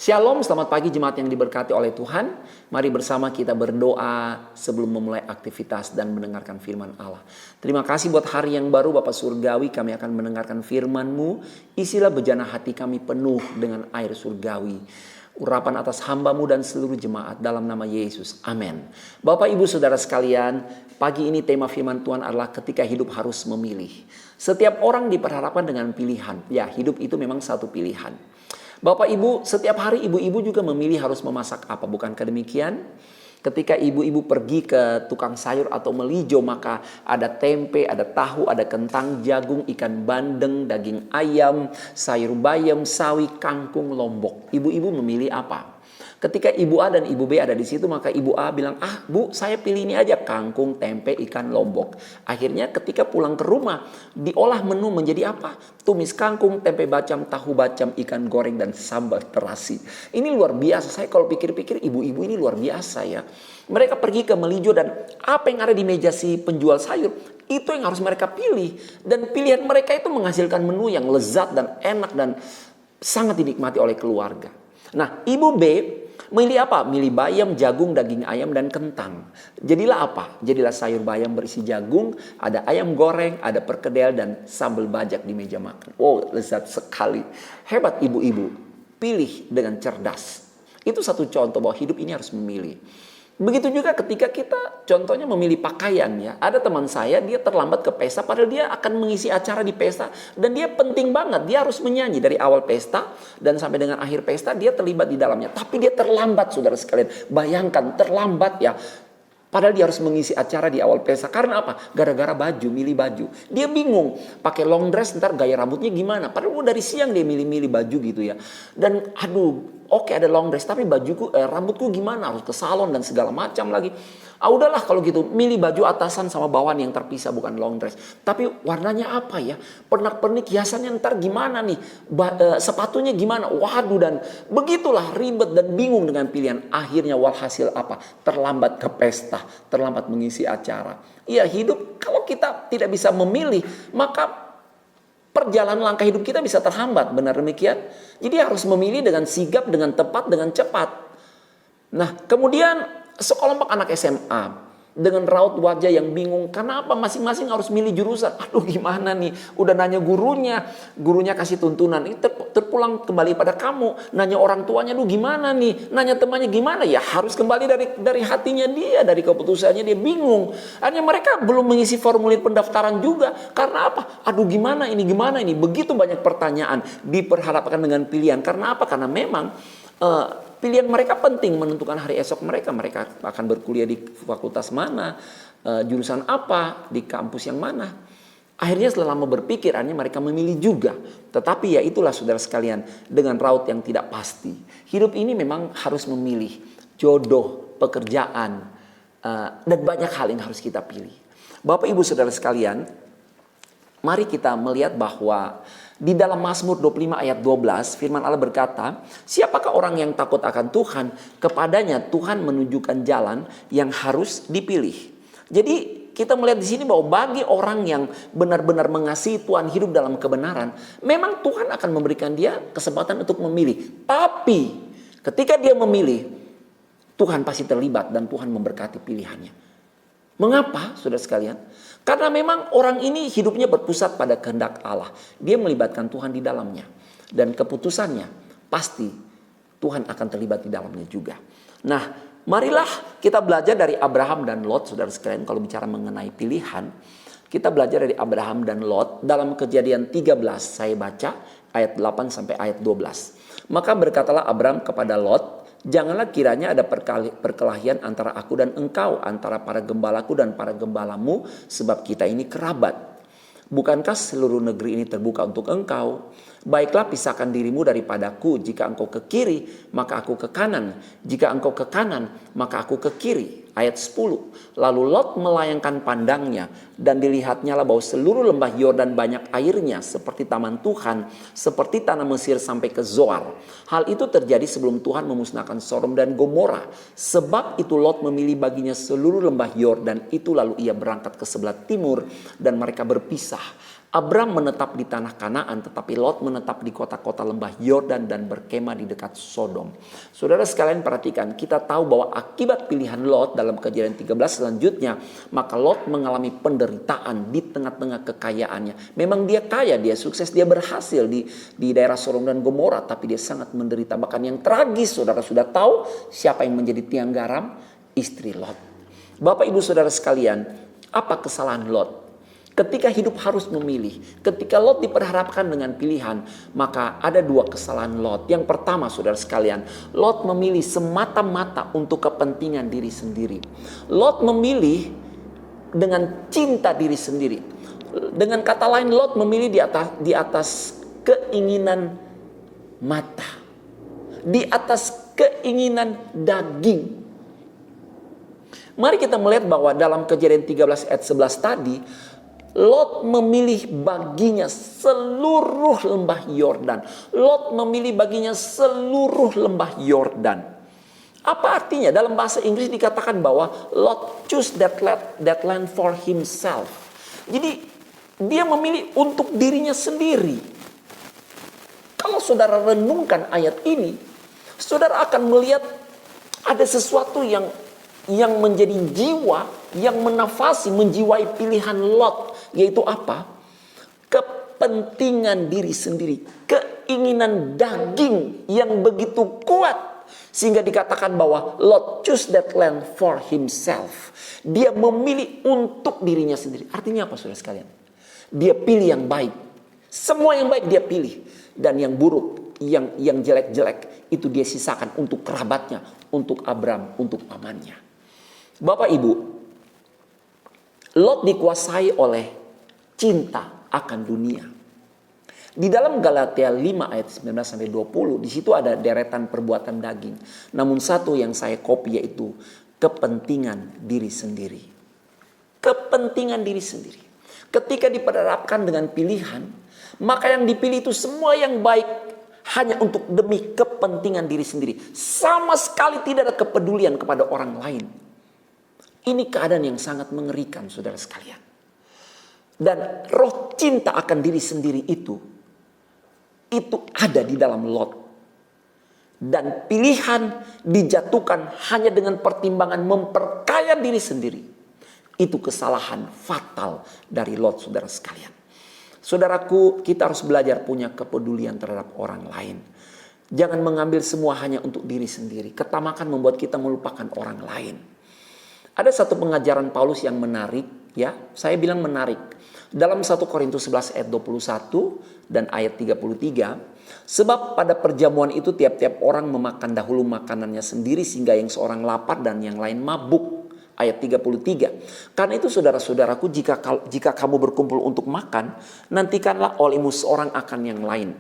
Shalom, selamat pagi jemaat yang diberkati oleh Tuhan. Mari bersama kita berdoa sebelum memulai aktivitas dan mendengarkan firman Allah. Terima kasih buat hari yang baru Bapak Surgawi, kami akan mendengarkan firman-Mu. Isilah bejana hati kami penuh dengan air surgawi. Urapan atas hamba-Mu dan seluruh jemaat dalam nama Yesus. Amin. Bapak Ibu Saudara sekalian, pagi ini tema firman Tuhan adalah ketika hidup harus memilih. Setiap orang diperhadapkan dengan pilihan. Ya, hidup itu memang satu pilihan. Bapak Ibu, setiap hari ibu-ibu juga memilih harus memasak apa, bukankah demikian? Ketika ibu-ibu pergi ke tukang sayur atau melijo, maka ada tempe, ada tahu, ada kentang, jagung, ikan bandeng, daging ayam, sayur bayam, sawi, kangkung, lombok. Ibu-ibu memilih apa? Ketika ibu A dan ibu B ada di situ, maka ibu A bilang, Bu, saya pilih ini aja, kangkung, tempe, ikan, lombok. Akhirnya ketika pulang ke rumah, diolah menu menjadi apa? Tumis kangkung, tempe bacem, tahu bacem, ikan goreng, dan sambal terasi. Ini luar biasa. Saya kalau pikir-pikir, ibu-ibu ini luar biasa ya. Mereka pergi ke melijo dan apa yang ada di meja si penjual sayur, itu yang harus mereka pilih. Dan pilihan mereka itu menghasilkan menu yang lezat dan enak dan sangat dinikmati oleh keluarga. Nah, ibu B milih apa? Milih bayam, jagung, daging ayam, dan kentang. Jadilah apa? Jadilah sayur bayam berisi jagung, ada ayam goreng, ada perkedel, dan sambal bajak di meja makan. Oh, lezat sekali. Hebat ibu-ibu. Pilih dengan cerdas. Itu satu contoh bahwa hidup ini harus memilih. Begitu juga ketika kita contohnya memilih pakaian ya. Ada teman saya, dia terlambat ke pesta padahal dia akan mengisi acara di pesta. Dan dia penting banget, dia harus menyanyi dari awal pesta dan sampai dengan akhir pesta dia terlibat di dalamnya. Tapi dia terlambat saudara sekalian. Bayangkan terlambat ya. Padahal dia harus mengisi acara di awal pesta. Karena apa? Gara-gara baju, milih baju. Dia bingung. Pakai long dress ntar gaya rambutnya gimana. Padahal dari siang dia milih-milih baju gitu ya. Dan oke ada long dress. Tapi rambutku gimana? Harus ke salon dan segala macam lagi. Udahlah kalau gitu. Milih baju atasan sama bawahan yang terpisah bukan long dress. Tapi warnanya apa ya? Pernak-pernik hiasannya ntar gimana nih? Sepatunya gimana? Waduh, dan begitulah ribet dan bingung dengan pilihan. Akhirnya walhasil apa? Terlambat ke pesta. Terlambat mengisi acara. Iya, hidup kalau kita tidak bisa memilih, maka perjalanan langkah hidup kita bisa terhambat. Benar demikian? Jadi harus memilih dengan sigap, dengan tepat, dengan cepat. Nah, kemudian sekelompok anak SMA dengan raut wajah yang bingung. Kenapa masing-masing harus milih jurusan? Aduh, gimana nih? Udah nanya gurunya kasih tuntunan. Terpulang kembali pada kamu. Nanya orang tuanya, gimana nih? Nanya temannya gimana? Ya harus kembali dari hatinya dia, dari keputusannya dia bingung. Hanya mereka belum mengisi formulir pendaftaran juga. Karena apa? Aduh, gimana ini? Begitu banyak pertanyaan diperhadapkan dengan pilihan. Karena apa? Karena memang pilihan mereka penting menentukan hari esok mereka. Mereka akan berkuliah di fakultas mana, jurusan apa, di kampus yang mana. Akhirnya selama berpikir, akhirnya mereka memilih juga. Tetapi ya itulah saudara sekalian, dengan raut yang tidak pasti. Hidup ini memang harus memilih jodoh, pekerjaan, dan banyak hal yang harus kita pilih. Bapak Ibu Saudara sekalian, mari kita melihat bahwa di dalam Mazmur 25 ayat 12 firman Allah berkata, siapakah orang yang takut akan Tuhan? Kepadanya Tuhan menunjukkan jalan yang harus dipilih. Jadi kita melihat di sini bahwa bagi orang yang benar-benar mengasihi Tuhan, hidup dalam kebenaran, memang Tuhan akan memberikan dia kesempatan untuk memilih. Tapi ketika dia memilih, Tuhan pasti terlibat dan Tuhan memberkati pilihannya. Mengapa, saudara sekalian? Karena memang orang ini hidupnya berpusat pada kehendak Allah. Dia melibatkan Tuhan di dalamnya. Dan keputusannya pasti Tuhan akan terlibat di dalamnya juga. Nah, marilah kita belajar dari Abraham dan Lot, saudara sekalian. Kalau bicara mengenai pilihan, kita belajar dari Abraham dan Lot dalam Kejadian 13. Saya baca ayat 8 sampai ayat 12. Maka berkatalah Abraham kepada Lot, janganlah kiranya ada perkelahian antara aku dan engkau, antara para gembalaku dan para gembalamu, sebab kita ini kerabat. Bukankah seluruh negeri ini terbuka untuk engkau? Baiklah pisahkan dirimu daripadaku. Jika engkau ke kiri, maka aku ke kanan. Jika engkau ke kanan, maka aku ke kiri. Ayat 10. Lalu Lot melayangkan pandangnya, dan dilihatnya lah bahwa seluruh lembah Yordan banyak airnya, seperti taman Tuhan, seperti tanah Mesir sampai ke Zoar. Hal itu terjadi sebelum Tuhan memusnahkan Sodom dan Gomora. Sebab itu Lot memilih baginya seluruh lembah Yordan itu, lalu ia berangkat ke sebelah timur, dan mereka berpisah. Abram menetap di tanah Kanaan, tetapi Lot menetap di kota-kota lembah Yordan dan berkemah di dekat Sodom. Saudara sekalian perhatikan, kita tahu bahwa akibat pilihan Lot dalam Kejadian 13 selanjutnya, maka Lot mengalami penderitaan di tengah-tengah kekayaannya. Memang dia kaya, dia sukses, dia berhasil di daerah Sodom dan Gomora, tapi dia sangat menderita. Bahkan yang tragis, saudara sudah tahu siapa yang menjadi tiang garam? Istri Lot. Bapak ibu saudara sekalian, apa kesalahan Lot? Ketika hidup harus memilih, ketika Lot diperhadapkan dengan pilihan, maka ada dua kesalahan Lot. Yang pertama, saudara sekalian, Lot memilih semata-mata untuk kepentingan diri sendiri. Lot memilih dengan cinta diri sendiri. Dengan kata lain, Lot memilih di atas keinginan mata, di atas keinginan daging. Mari kita melihat bahwa dalam Kejadian 13 ayat 11 tadi, Lot memilih baginya seluruh lembah Yordan. Lot memilih baginya seluruh lembah Yordan. Apa artinya? Dalam bahasa Inggris dikatakan bahwa Lot choose that land for himself. Jadi dia memilih untuk dirinya sendiri. Kalau saudara renungkan ayat ini, saudara akan melihat ada sesuatu yang menjadi jiwa, yang menafasi, menjiwai pilihan Lot. Yaitu apa? Kepentingan diri sendiri. Keinginan daging yang begitu kuat. Sehingga dikatakan bahwa Lot choose that land for himself. Dia memilih untuk dirinya sendiri. Artinya apa saudara sekalian? Dia pilih yang baik. Semua yang baik dia pilih. Dan yang buruk, yang jelek-jelek, itu dia sisakan untuk kerabatnya, untuk Abram, untuk pamannya. Bapak Ibu, Lot dikuasai oleh cinta akan dunia. Di dalam Galatia 5 ayat 19 sampai 20, di situ ada deretan perbuatan daging. Namun satu yang saya copy yaitu kepentingan diri sendiri. Kepentingan diri sendiri. Ketika diperhadapkan dengan pilihan, maka yang dipilih itu semua yang baik hanya untuk demi kepentingan diri sendiri. Sama sekali tidak ada kepedulian kepada orang lain. Ini keadaan yang sangat mengerikan saudara sekalian. Dan roh cinta akan diri sendiri itu ada di dalam Lot. Dan pilihan dijatuhkan hanya dengan pertimbangan memperkaya diri sendiri. Itu kesalahan fatal dari Lot saudara sekalian. Saudaraku, kita harus belajar punya kepedulian terhadap orang lain. Jangan mengambil semua hanya untuk diri sendiri. Ketamakan membuat kita melupakan orang lain. Ada satu pengajaran Paulus yang menarik, ya. Saya bilang menarik. Dalam 1 Korintus 11 ayat 21 dan ayat 33, sebab pada perjamuan itu tiap-tiap orang memakan dahulu makanannya sendiri sehingga yang seorang lapar dan yang lain mabuk. Ayat 33. Karena itu saudara-saudaraku, jika kamu berkumpul untuk makan, nantikanlah olehmu seorang akan yang lain.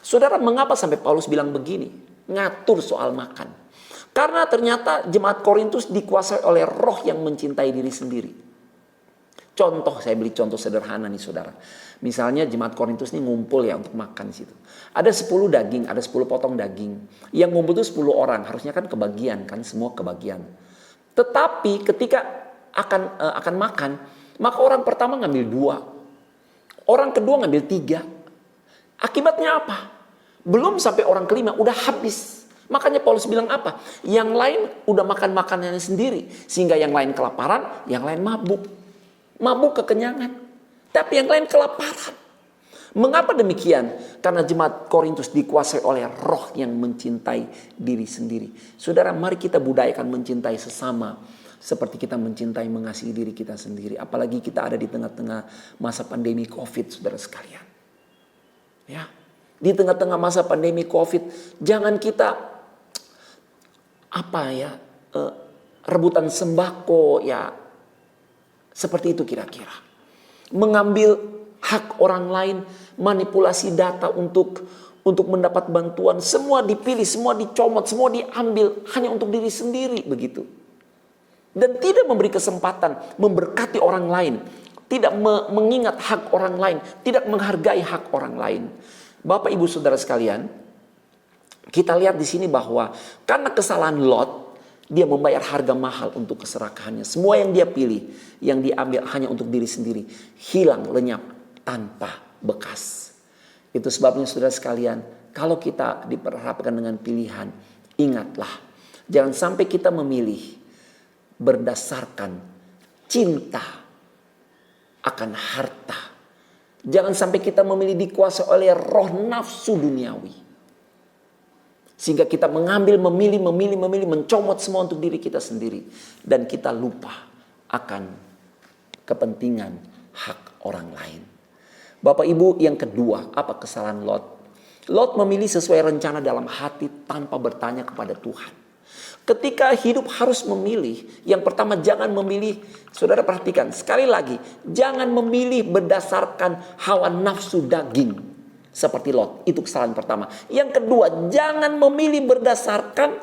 Saudara, mengapa sampai Paulus bilang begini? Ngatur soal makan. Karena ternyata jemaat Korintus dikuasai oleh roh yang mencintai diri sendiri. Contoh, saya beri contoh sederhana nih saudara. Misalnya jemaat Korintus ini ngumpul ya untuk makan di situ. Ada 10 daging, ada 10 potong daging. Yang ngumpul itu 10 orang, harusnya kan kebagian, kan semua kebagian. Tetapi ketika akan makan, maka orang pertama ngambil 2. Orang kedua ngambil 3. Akibatnya apa? Belum sampai orang kelima udah habis. Makanya Paulus bilang apa? Yang lain udah makan makanannya sendiri. Sehingga yang lain kelaparan, yang lain mabuk. Mabuk kekenyangan. Tapi yang lain kelaparan. Mengapa demikian? Karena jemaat Korintus dikuasai oleh roh yang mencintai diri sendiri. Saudara, mari kita budayakan mencintai sesama. Seperti kita mencintai mengasihi diri kita sendiri. Apalagi kita ada di tengah-tengah masa pandemi COVID, saudara sekalian. Ya, di tengah-tengah masa pandemi COVID, jangan kita rebutan sembako ya, seperti itu kira-kira. Mengambil hak orang lain, manipulasi data untuk mendapat bantuan, semua dipilih, semua dicomot, semua diambil hanya untuk diri sendiri begitu. Dan tidak memberi kesempatan memberkati orang lain, tidak mengingat hak orang lain, tidak menghargai hak orang lain. Bapak Ibu Saudara sekalian, kita lihat di sini bahwa karena kesalahan Lot, dia membayar harga mahal untuk keserakahannya. Semua yang dia pilih, yang diambil hanya untuk diri sendiri, hilang lenyap tanpa bekas. Itu sebabnya saudara sekalian, kalau kita diperhadapkan dengan pilihan, ingatlah, jangan sampai kita memilih berdasarkan cinta akan harta. Jangan sampai kita memilih dikuasai oleh roh nafsu duniawi. Sehingga kita memilih, mencomot semua untuk diri kita sendiri. Dan kita lupa akan kepentingan hak orang lain. Bapak Ibu, yang kedua, apa kesalahan Lot? Lot memilih sesuai rencana dalam hati tanpa bertanya kepada Tuhan. Ketika hidup harus memilih, yang pertama jangan memilih, saudara perhatikan sekali lagi, jangan memilih berdasarkan hawa nafsu daging seperti Lot. Itu kesalahan pertama. Yang kedua, jangan memilih berdasarkan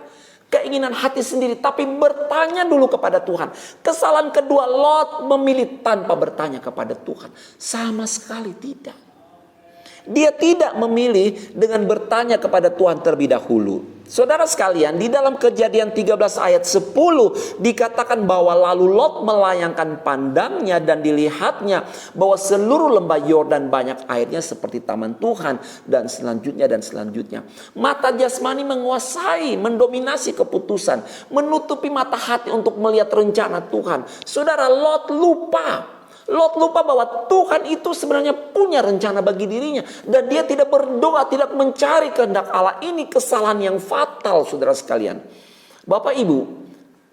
keinginan hati sendiri, tapi bertanya dulu kepada Tuhan. Kesalahan kedua, Lot memilih tanpa bertanya kepada Tuhan. Sama sekali tidak. Dia tidak memilih dengan bertanya kepada Tuhan terlebih dahulu. Saudara sekalian, di dalam Kejadian 13 ayat 10 dikatakan bahwa lalu Lot melayangkan pandangnya dan dilihatnya bahwa seluruh lembah Yordan banyak airnya seperti taman Tuhan, dan selanjutnya. Mata jasmani menguasai, mendominasi keputusan, menutupi mata hati untuk melihat rencana Tuhan. Saudara, Lot lupa bahwa Tuhan itu sebenarnya punya rencana bagi dirinya. Dan dia tidak berdoa, tidak mencari kehendak Allah. Ini kesalahan yang fatal, saudara sekalian. Bapak Ibu,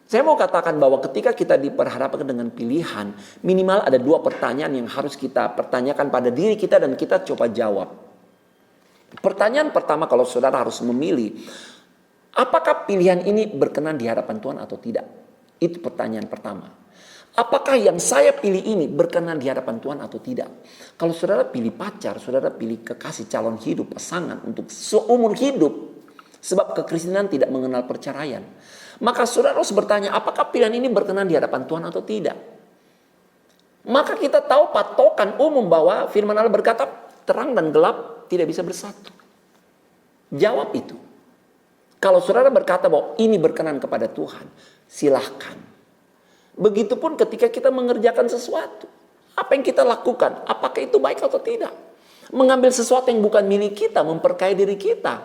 saya mau katakan bahwa ketika kita diperhadapkan dengan pilihan, minimal ada 2 pertanyaan yang harus kita pertanyakan pada diri kita dan kita coba jawab. Pertanyaan pertama, kalau saudara harus memilih, apakah pilihan ini berkenan di hadapan Tuhan atau tidak? Itu pertanyaan pertama. Apakah yang saya pilih ini berkenan di hadapan Tuhan atau tidak? Kalau saudara pilih pacar, saudara pilih kekasih, calon hidup, pasangan untuk seumur hidup. Sebab kekristenan tidak mengenal perceraian. Maka saudara harus bertanya, apakah pilihan ini berkenan di hadapan Tuhan atau tidak? Maka kita tahu patokan umum bahwa firman Allah berkata, terang dan gelap tidak bisa bersatu. Jawab itu. Kalau saudara berkata bahwa ini berkenan kepada Tuhan, silahkan. Begitupun ketika kita mengerjakan sesuatu. Apa yang kita lakukan? Apakah itu baik atau tidak? Mengambil sesuatu yang bukan milik kita, memperkaya diri kita.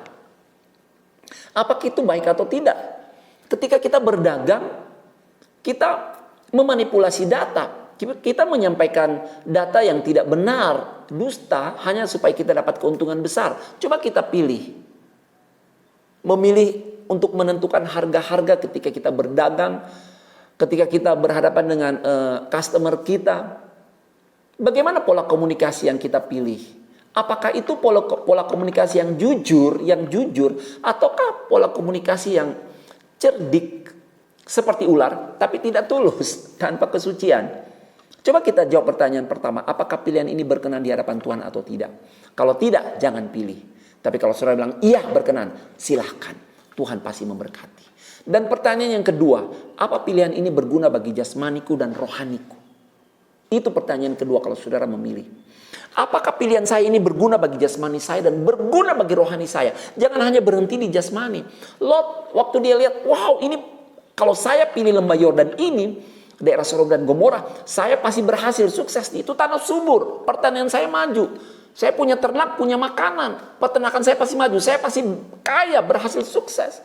Apakah itu baik atau tidak? Ketika kita berdagang, kita memanipulasi data. Kita menyampaikan data yang tidak benar, dusta, hanya supaya kita dapat keuntungan besar. Coba kita pilih. Memilih untuk menentukan harga-harga ketika kita berdagang, ketika kita berhadapan dengan customer kita, bagaimana pola komunikasi yang kita pilih? Apakah itu pola komunikasi yang jujur, ataukah pola komunikasi yang cerdik seperti ular, tapi tidak tulus, tanpa kesucian? Coba kita jawab pertanyaan pertama, apakah pilihan ini berkenan di hadapan Tuhan atau tidak? Kalau tidak, jangan pilih. Tapi kalau saudara bilang, iya berkenan, silahkan. Tuhan pasti memberkati. Dan pertanyaan yang kedua, apa pilihan ini berguna bagi jasmaniku dan rohaniku? Itu pertanyaan kedua kalau saudara memilih. Apakah pilihan saya ini berguna bagi jasmani saya dan berguna bagi rohani saya? Jangan hanya berhenti di jasmani. Lot waktu dia lihat, wow, ini kalau saya pilih lembah Yordan ini, daerah Sodom dan Gomora, saya pasti berhasil, sukses. Itu tanah subur, pertanian saya maju. Saya punya ternak, punya makanan, peternakan saya pasti maju, saya pasti kaya, berhasil, sukses.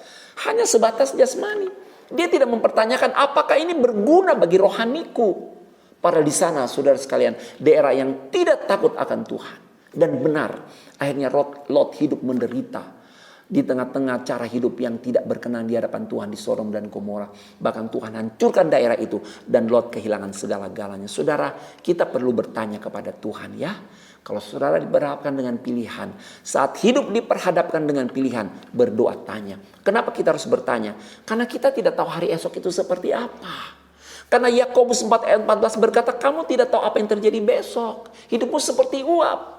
Hanya sebatas jasmani. Dia tidak mempertanyakan apakah ini berguna bagi rohaniku. Padahal di sana, saudara sekalian, daerah yang tidak takut akan Tuhan. Dan benar, akhirnya Lot hidup menderita di tengah-tengah cara hidup yang tidak berkenan di hadapan Tuhan di Sodom dan Gomora. Bahkan Tuhan hancurkan daerah itu dan Lot kehilangan segala-galanya. Saudara, kita perlu bertanya kepada Tuhan ya. Kalau saudara diperhadapkan dengan pilihan, saat hidup diperhadapkan dengan pilihan, berdoa tanya. Kenapa kita harus bertanya? Karena kita tidak tahu hari esok itu seperti apa. Karena Yakobus 4 ayat 14 berkata, kamu tidak tahu apa yang terjadi besok. Hidupmu seperti uap.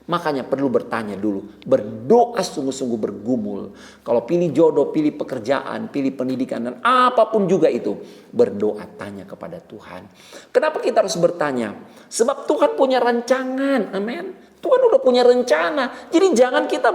Makanya perlu bertanya dulu, berdoa sungguh-sungguh bergumul. Kalau pilih jodoh, pilih pekerjaan, pilih pendidikan, dan apapun juga itu, berdoa tanya kepada Tuhan. Kenapa kita harus bertanya? Sebab Tuhan punya rancangan, amin. Tuhan udah punya rencana. Jadi jangan kita,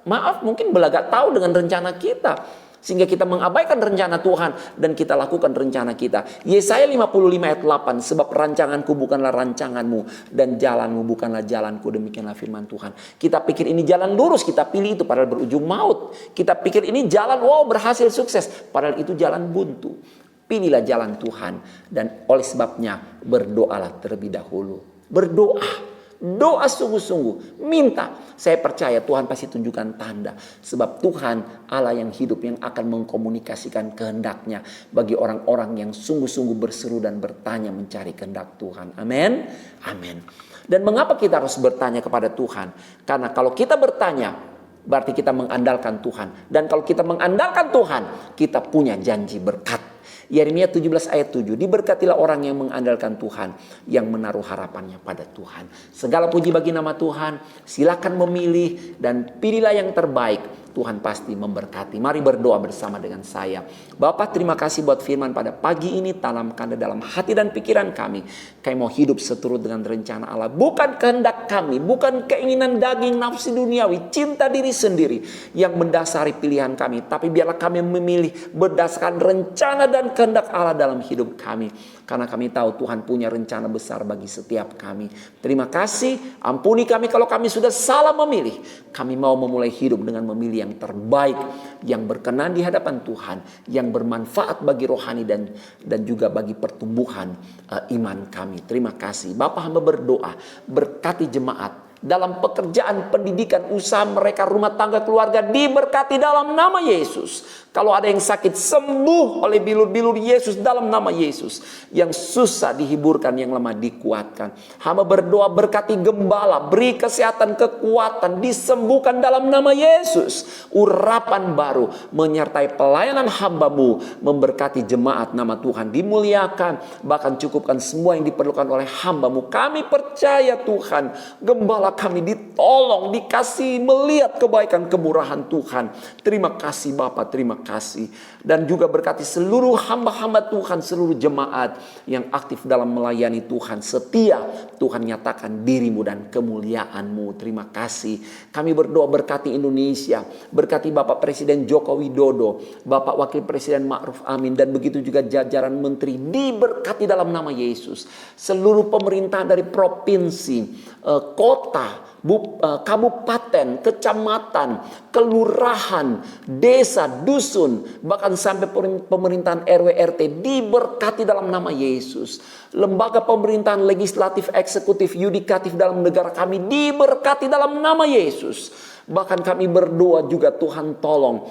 maaf mungkin belagak tahu dengan rencana kita. Sehingga kita mengabaikan rencana Tuhan dan kita lakukan rencana kita. Yesaya 55 ayat 8, sebab rancanganku bukanlah rancanganmu dan jalanmu bukanlah jalanku, demikianlah firman Tuhan. Kita pikir ini jalan lurus, kita pilih itu padahal berujung maut. Kita pikir ini jalan berhasil sukses, padahal itu jalan buntu. Pilihlah jalan Tuhan dan oleh sebabnya berdoalah terlebih dahulu. Berdoa. Doa sungguh-sungguh, minta. Saya percaya Tuhan pasti tunjukkan tanda. Sebab Tuhan Allah yang hidup yang akan mengkomunikasikan kehendaknya bagi orang-orang yang sungguh-sungguh berseru dan bertanya mencari kehendak Tuhan. Amin. Amin. Dan mengapa kita harus bertanya kepada Tuhan? Karena kalau kita bertanya, berarti kita mengandalkan Tuhan. Dan kalau kita mengandalkan Tuhan, kita punya janji berkat. Yeremia 17 ayat 7, diberkatilah orang yang mengandalkan Tuhan, yang menaruh harapannya pada Tuhan. Segala puji bagi nama Tuhan, silakan memilih dan pilihlah yang terbaik. Tuhan pasti memberkati. Mari berdoa bersama dengan saya. Bapa, terima kasih buat firman pada pagi ini. Tanamkan dalam hati dan pikiran kami. Kami mau hidup seturut dengan rencana Allah. Bukan kehendak kami, bukan keinginan daging, nafsu duniawi, cinta diri sendiri yang mendasari pilihan kami. Tapi biarlah kami memilih berdasarkan rencana dan kehendak Allah dalam hidup kami. Karena kami tahu Tuhan punya rencana besar bagi setiap kami. Terima kasih. Ampuni kami kalau kami sudah salah memilih. Kami mau memulai hidup dengan memilih yang terbaik, yang berkenan di hadapan Tuhan, yang bermanfaat bagi rohani dan juga bagi pertumbuhan iman kami. Terima kasih. Bapa, hamba berdoa, berkati jemaat dalam pekerjaan, pendidikan, usaha mereka, rumah tangga, keluarga, diberkati dalam nama Yesus. Kalau ada yang sakit, sembuh oleh bilur-bilur Yesus dalam nama Yesus. Yang susah dihiburkan, yang lemah dikuatkan. Hamba berdoa, berkati gembala, beri kesehatan, kekuatan, disembuhkan dalam nama Yesus. Urapan baru menyertai pelayanan hamba-Mu, memberkati jemaat, nama Tuhan dimuliakan, bahkan cukupkan semua yang diperlukan oleh hamba-Mu. Kami percaya Tuhan, gembala kami ditolong, dikasih melihat kebaikan kemurahan Tuhan. Terima kasih Bapa, terima kasih. Dan juga berkati seluruh hamba-hamba Tuhan, seluruh jemaat yang aktif dalam melayani Tuhan. Setia Tuhan nyatakan diri-Mu dan kemuliaan-Mu. Terima kasih. Kami berdoa berkati Indonesia, berkati Bapak Presiden Joko Widodo, Bapak Wakil Presiden Ma'ruf Amin, dan begitu juga jajaran menteri diberkati dalam nama Yesus. Seluruh pemerintahan dari provinsi, kota, kabupaten, kecamatan, kelurahan, desa, dusun, bahkan sampai pemerintahan RW RT diberkati dalam nama Yesus. Lembaga pemerintahan legislatif, eksekutif, yudikatif dalam negara kami diberkati dalam nama Yesus. Bahkan kami berdoa juga Tuhan tolong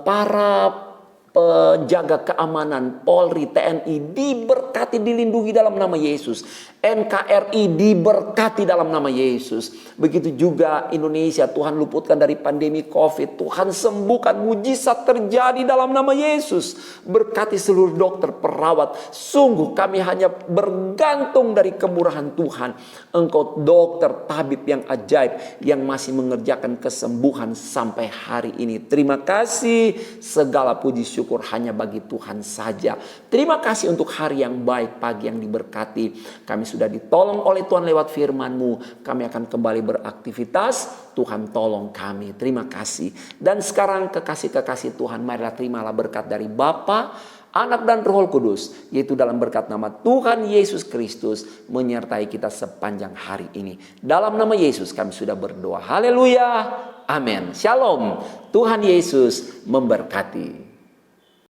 para penjaga keamanan, Polri, TNI diberkati, dilindungi dalam nama Yesus. NKRI diberkati dalam nama Yesus. Begitu juga Indonesia, Tuhan luputkan dari pandemi COVID. Tuhan sembuhkan, mujizat terjadi dalam nama Yesus. Berkati seluruh dokter, perawat. Sungguh kami hanya bergantung dari kemurahan Tuhan. Engkau dokter, tabib yang ajaib, yang masih mengerjakan kesembuhan sampai hari ini. Terima kasih. Segala puji syukur hanya bagi Tuhan saja. Terima kasih untuk hari yang baik, pagi yang diberkati. Kami sudah ditolong oleh Tuhan lewat firman-Mu. Kami akan kembali beraktivitas. Tuhan tolong kami. Terima kasih. Dan sekarang kekasih-kekasih Tuhan, marilah terimalah berkat dari Bapa, Anak dan Roh Kudus, yaitu dalam berkat nama Tuhan Yesus Kristus menyertai kita sepanjang hari ini. Dalam nama Yesus kami sudah berdoa. Haleluya. Amin. Shalom. Tuhan Yesus memberkati.